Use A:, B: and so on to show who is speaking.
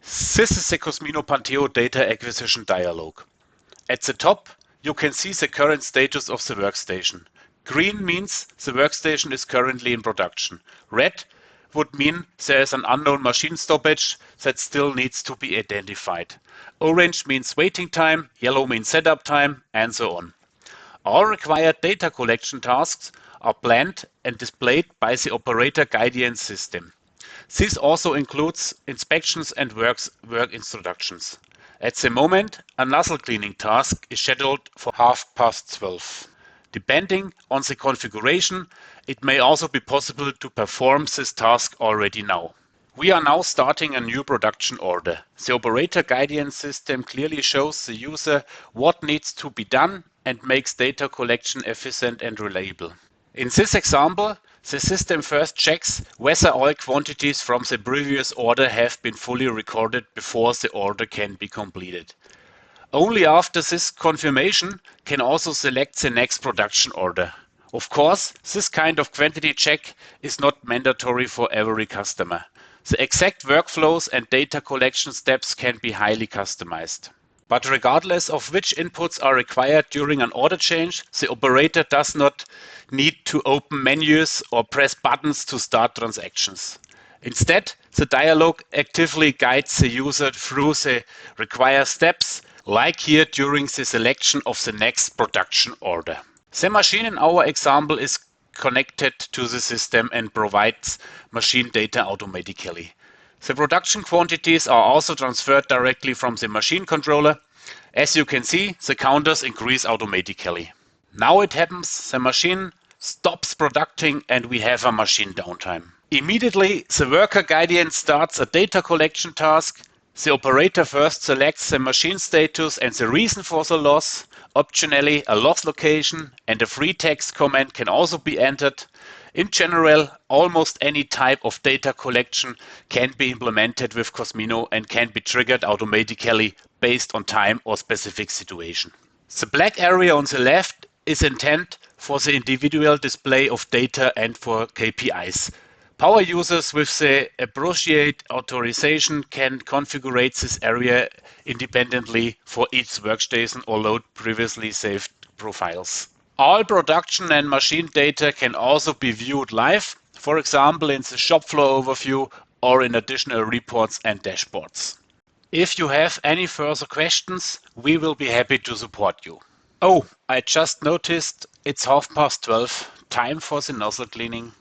A: This is the Cosmino Panteo data acquisition dialog. At the top, you can see the current status of the workstation. Green means the workstation is currently in production. Red would mean there is an unknown machine stoppage that still needs to be identified. Orange means waiting time, yellow means setup time, and so on. All required data collection tasks are planned and displayed by the operator guidance system. This also includes inspections and work instructions. At the moment, a nozzle cleaning task is scheduled for 12:30. Depending on the configuration, it may also be possible to perform this task already now. We are now starting a new production order. The operator guidance system clearly shows the user what needs to be done and makes data collection efficient and reliable. In this example, the system first checks whether all quantities from the previous order have been fully recorded before the order can be completed. Only after this confirmation can also select the next production order. Of course, this kind of quantity check is not mandatory for every customer. The exact workflows and data collection steps can be highly customized. But regardless of which inputs are required during an order change, the operator does not need to open menus or press buttons to start transactions. Instead, the dialog actively guides the user through the required steps, like here during the selection of the next production order. The machine in our example is connected to the system and provides machine data automatically. The production quantities are also transferred directly from the machine controller. As you can see, the counters increase automatically. Now it happens, the machine stops producing and we have a machine downtime. Immediately, the worker guardian starts a data collection task. The operator first selects the machine status and the reason for the loss. Optionally, a loss location and a free text comment can also be entered. In general, almost any type of data collection can be implemented with Cosmino and can be triggered automatically based on time or specific situation. The black area on the left is intended for the individual display of data and for KPIs. Power users with the appropriate authorization can configure this area independently for each workstation or load previously saved profiles. All production and machine data can also be viewed live, for example in the shop floor overview or in additional reports and dashboards. If you have any further questions, we will be happy to support you. Oh, I just noticed it's 12:30, time for the nozzle cleaning.